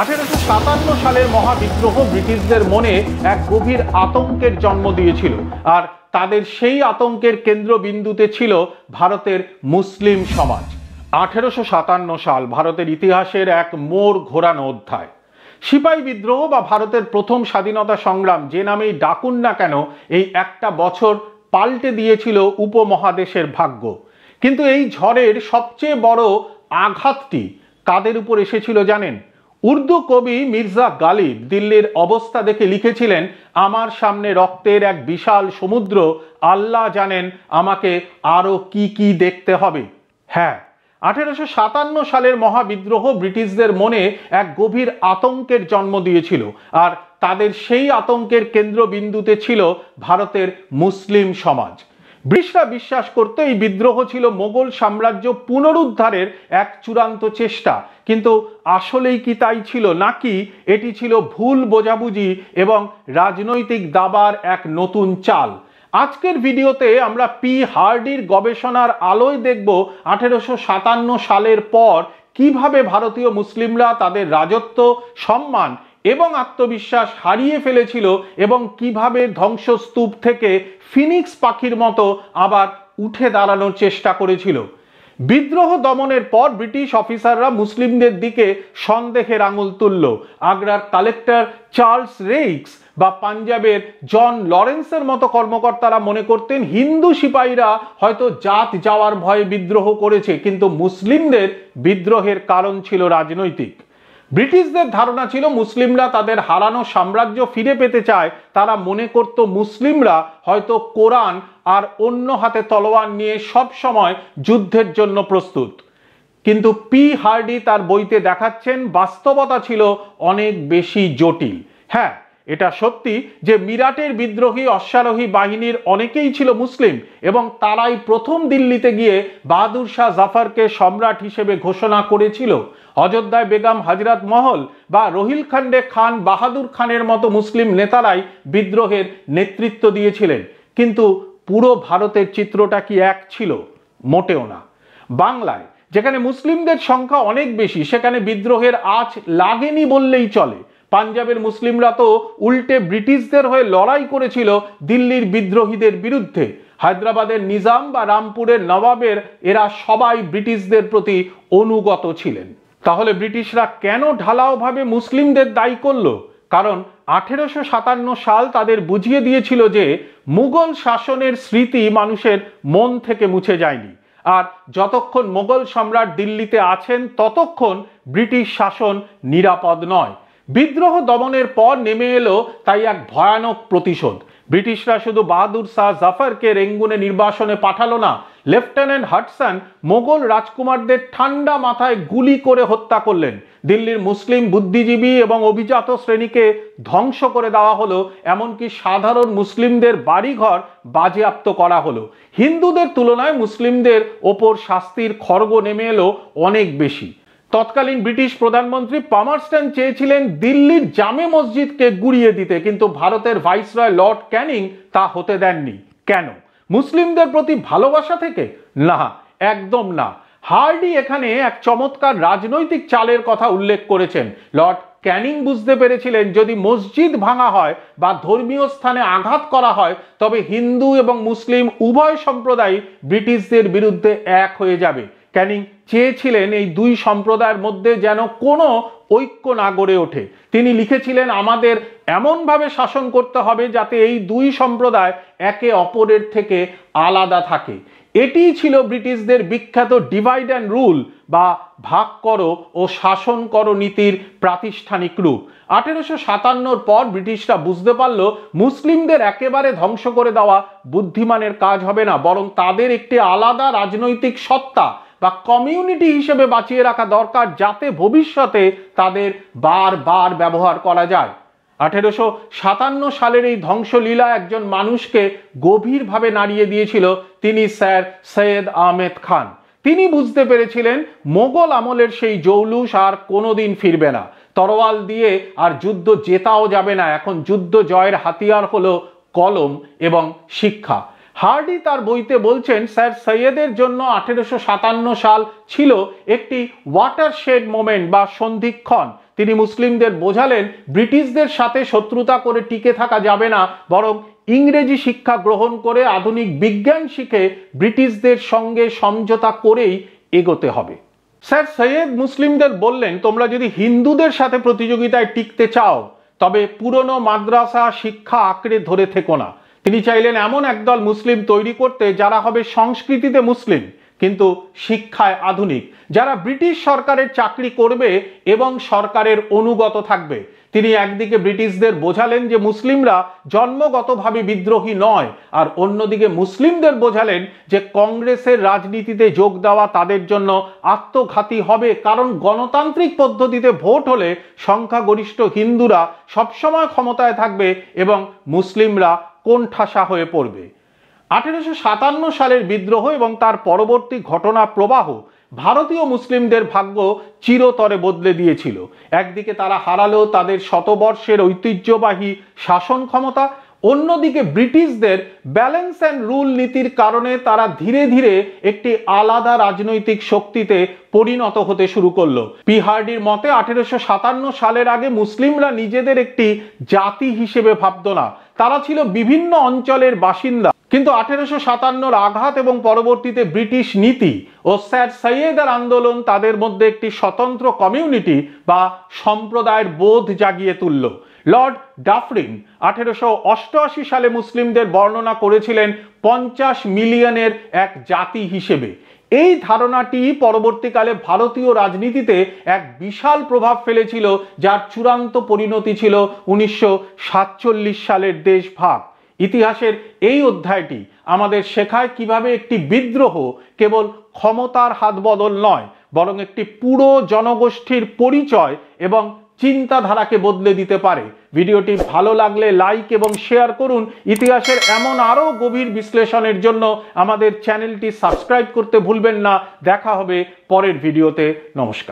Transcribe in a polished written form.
1857 সালের মহাবিদ্রোহ ব্রিটিশদের মনে এক গভীর আতঙ্কের জন্ম দিয়েছিল, আর তাদের সেই আতঙ্কের কেন্দ্রবিন্দুতে ছিল ভারতের মুসলিম সমাজ। 1857 সাল ভারতের ইতিহাসের এক মোড় ঘোরানো অধ্যায়। সিপাহী বিদ্রোহ বা ভারতের প্রথম স্বাধীনতা সংগ্রাম যে নামেই ডাকুন না কেন, এই একটা বছর পাল্টে দিয়েছিল উপমহাদেশের ভাগ্য। কিন্তু এই ঝড়ের সবচেয়ে বড় আঘাতটি কাদের উপর এসেছিল জানেন? উর্দু কবি মির্জা গালিব দিল্লির অবস্থা দেখে লিখেছিলেন, আমার সামনে রক্তের এক বিশাল সমুদ্র, আল্লাহ জানেন আমাকে আরো কি কি দেখতে হবে। হ্যাঁ, 1857 সালের মহাবিদ্রোহ ব্রিটিশদের মনে এক গভীর আতঙ্কের জন্ম দিয়েছিল, আর তাদের সেই আতঙ্কের কেন্দ্রবিন্দুতে ছিল ভারতের মুসলিম সমাজ। ব্রিটিশরা বিশ্বাস করত এই বিদ্রোহ ছিল মোগল সাম্রাজ্য পুনরুদ্ধারের এক চূড়ান্ত চেষ্টা, কিন্তু আসলেই কি তাই ছিল, নাকি এটি ছিল ভুল বোঝাবুঝি এবং রাজনৈতিক দাবার এক নতুন চাল? আজকের ভিডিওতে আমরা পি হার্ডির গবেষণার আলোয় দেখব 1857 সালের পর কিভাবে ভারতীয় মুসলিমরা তাদের রাজত্ব, সম্মান এবং আত্মবিশ্বাস হারিয়ে ফেলেছিল এবং কিভাবে ধ্বংসস্তূপ থেকে ফিনিক্স পাখির মতো আবার উঠে দাঁড়ানোর চেষ্টা করেছিল। বিদ্রোহ দমনের পর ব্রিটিশ অফিসাররা মুসলিমদের দিকে সন্দেহের আঙুল তুলল। আগ্রার কালেক্টর চার্লস রেইক্স বা পাঞ্জাবের জন লরেন্সের মতো কর্মকর্তারা মনে করতেন হিন্দু সিপাহীরা হয়তো জাত যাওয়ার ভয়ে বিদ্রোহ করেছে, কিন্তু মুসলিমদের বিদ্রোহের কারণ ছিল রাজনৈতিক। ব্রিটিশদের ধারণা ছিল মুসলিমরা তাদের হারানো সাম্রাজ্য ফিরে পেতে চায়। তারা মনে করত মুসলিমরা হয়তো কোরআন আর অন্য হাতে তলোয়ার নিয়ে সব সময় যুদ্ধের জন্য প্রস্তুত। কিন্তু পি হার্ডি তার বইতে দেখাচ্ছেন বাস্তবতা ছিল অনেক বেশি জটিল। হ্যাঁ, এটা সত্যি যে মিরাটের বিদ্রোহী অশ্বারোহী বাহিনীর অনেকেই ছিল মুসলিম এবং তারাই প্রথম দিল্লিতে গিয়ে বাহাদুর শাহ জাফরকে সম্রাট হিসেবে ঘোষণা করেছিল। অযোধ্যায় বেগম হজরত মহল বা রোহিলখণ্ডে খান বাহাদুর খানের মতো মুসলিম নেতারাই বিদ্রোহের নেতৃত্ব দিয়েছিলেন। কিন্তু পুরো ভারতের চিত্রটা কি এক ছিল? মোটেও না। বাংলায়, যেখানে মুসলিমদের সংখ্যা অনেক বেশি, সেখানে বিদ্রোহের আঁচ লাগেনি বললেই চলে। পাঞ্জাবের মুসলিমরা তো উল্টে ব্রিটিশদের হয়ে লড়াই করেছিল দিল্লির বিদ্রোহীদের বিরুদ্ধে। হায়দ্রাবাদের নিজাম বা রামপুরের নবাবের এরা সবাই ব্রিটিশদের প্রতি অনুগত ছিলেন। তাহলে ব্রিটিশরা কেন ঢালাওভাবে মুসলিমদের দায়ী করলো? কারণ 1857 সাল তাদের বুঝিয়ে দিয়েছিল যে মুঘল শাসনের স্মৃতি মানুষের মন থেকে মুছে যায়নি, আর যতক্ষণ মোগল সম্রাট দিল্লিতে আছেন ততক্ষণ ব্রিটিশ শাসন নিরাপদ নয়। বিদ্রোহ দমনের পর নেমে এলো তাই এক ভয়ানক প্রতিশোধ। ব্রিটিশরা শুধু বাহাদুর শাহ জাফরকে রেঙ্গুনে নির্বাসনে পাঠালো না, লেফটেন্যান্ট হাডসন মোগল রাজকুমারদের ঠান্ডা মাথায় গুলি করে হত্যা করলেন। দিল্লির মুসলিম বুদ্ধিজীবী এবং অভিজাত শ্রেণীকে ধ্বংস করে দেওয়া হলো, এমনকি সাধারণ মুসলিমদের বাড়িঘর বাজেয়াপ্ত করা হলো। হিন্দুদের তুলনায় মুসলিমদের ওপর শাস্তির খড়গ নেমে এলো অনেক বেশি। তৎকালীন ব্রিটিশ প্রধানমন্ত্রী পামারস্টন চেয়েছিলেন দিল্লির জামে মসজিদকে গুড়িয়ে দিতে, কিন্তু ভারতের ভাইসরয় লর্ড ক্যানিং তা হতে দেননি। কেন? মুসলিমদের প্রতি ভালোবাসা থেকে? না, একদম না। হার্ডি এখানে এক চমৎকার রাজনৈতিক চালের কথা উল্লেখ করেছেন। লর্ড ক্যানিং বুঝতে পেরেছিলেন যদি মসজিদ ভাঙা হয় বা ধর্মীয় স্থানে আঘাত করা হয়, তবে হিন্দু এবং মুসলিম উভয় সম্প্রদায় ব্রিটিশদের বিরুদ্ধে এক হয়ে যাবে। ক্যানিং চেয়েছিলেন এই দুই সম্প্রদায়ের মধ্যে যেন কোনো ঐক্য না গড়ে ওঠে। তিনি লিখেছিলেন, আমাদের এমনভাবে শাসন করতে হবে যাতে এই দুই সম্প্রদায় একে অপরের থেকে আলাদা থাকে। এটিই ছিল ব্রিটিশদের বিখ্যাত ডিভাইড অ্যান্ড রুল বা ভাগ করো ও শাসন করো নীতির প্রাতিষ্ঠানিক রূপ। 1857 পর ব্রিটিশরা বুঝতে পারল মুসলিমদের একেবারে ধ্বংস করে দেওয়া বুদ্ধিমানের কাজ হবে না, বরং তাদের একটি আলাদা রাজনৈতিক সত্তা বা কমিউনিটি হিসেবে বাঁচিয়ে রাখা দরকার, যাতে ভবিষ্যতে তাদের বারবার ব্যবহার করা যায়। 1857 সালের এই ধ্বংসলীলা একজন মানুষকে গভীরভাবে নাড়িয়ে দিয়েছিল। তিনি স্যার সৈয়দ আহমেদ খান। তিনি বুঝতে পেরেছিলেন মোগল আমলের সেই জৌলুস আর কোনোদিন ফিরবে না। তরোয়াল দিয়ে আর যুদ্ধ জেতাও যাবে না। এখন যুদ্ধ জয়ের হাতিয়ার হলো কলম এবং শিক্ষা। হার্ডি তার বইতে বলছেন, স্যার সৈয়দের জন্য 1857 সাল ছিল একটি ওয়াটারশেড মোমেন্ট বা সন্ধিক্ষণ। তিনি মুসলিমদের বোঝালেন ব্রিটিশদের সাথে শত্রুতা করে টিকে থাকা যাবে না, বরং ইংরেজি শিক্ষা গ্রহণ করে আধুনিক বিজ্ঞান শিখে ব্রিটিশদের সঙ্গে সমঝোতা করেই এগোতে হবে। স্যার সৈয়দ মুসলিমদের বললেন, তোমরা যদি হিন্দুদের সাথে প্রতিযোগিতায় টিকতে চাও তবে পুরনো মাদ্রাসা শিক্ষা আঁকড়ে ধরে থেকো না। তিনি চাইলেন এমন একদল মুসলিম তৈরি করতে যারা হবে সংস্কৃতিতে মুসলিম কিন্তু শিক্ষায় আধুনিক, যারা ব্রিটিশ সরকারের চাকরি করবে এবং সরকারের অনুগত থাকবে। তিনি একদিকে ব্রিটিশদের বোঝালেন যে মুসলিমরা জন্মগতভাবে বিদ্রোহী নয়, আর অন্যদিকে মুসলিমদের বোঝালেন যে কংগ্রেসের রাজনীতিতে যোগ দেওয়া তাদের জন্য আত্মঘাতী হবে, কারণ গণতান্ত্রিক পদ্ধতিতে ভোট হলে সংখ্যাগরিষ্ঠ হিন্দুরা সবসময় ক্ষমতায় থাকবে এবং মুসলিমরা কোণঠাসা হয়ে পড়বে। 1857 সালের বিদ্রোহ এবং তার পরবর্তী ঘটনা প্রবাহ ভারতীয় মুসলিমদের ভাগ্য চিরতরে বদলে দিয়েছিল। একদিকে তারা হারালো তাদের শতবর্ষের ঐতিহ্যবাহী শাসন ক্ষমতা, অন্যদিকে ব্রিটিশদের ব্যালেন্স অ্যান্ড রুল নীতির কারণে তারা ধীরে ধীরে একটি আলাদা রাজনৈতিক শক্তিতে পরিণত হতে শুরু করলো। পি হার্ডির মতে 1857 সালের আগে মুসলিমরা নিজেদের একটি জাতি হিসেবে ভাবত না, তারা ছিল বিভিন্ন অঞ্চলের বাসিন্দা। কিন্তু 1857 আঘাত এবং পরবর্তীতে ব্রিটিশ নীতি ও স্যার সৈয়দের আন্দোলন তাদের মধ্যে একটি স্বতন্ত্র কমিউনিটি বা সম্প্রদায়ের বোধ জাগিয়ে তুলল। লর্ড ডাফরিন 1888 সালে মুসলিমদের বর্ণনা করেছিলেন 50 মিলিয়নের এক জাতি হিসেবে। এই ধারণাটি পরবর্তীকালে ভারতীয় রাজনীতিতে এক বিশাল প্রভাব ফেলেছিল, যার চূড়ান্ত পরিণতি ছিল 1947 সালের দেশভাগ। ইতিহাসের এই অধ্যায়টি আমাদের শেখায় কিভাবে একটি বিদ্রোহ কেবল ক্ষমতার হাত বদল নয়, বরং একটি পুরো জনগোষ্ঠীর পরিচয় এবং চিন্তাধারাকে বদলে দিতে পারে। ভিডিওটি ভালো লাগলে লাইক এবং শেয়ার করুন। ইতিহাসের এমন আরও গভীর বিশ্লেষণের জন্য আমাদের চ্যানেলটি সাবস্ক্রাইব করতে ভুলবেন না। দেখা হবে পরের ভিডিওতে। নমস্কার।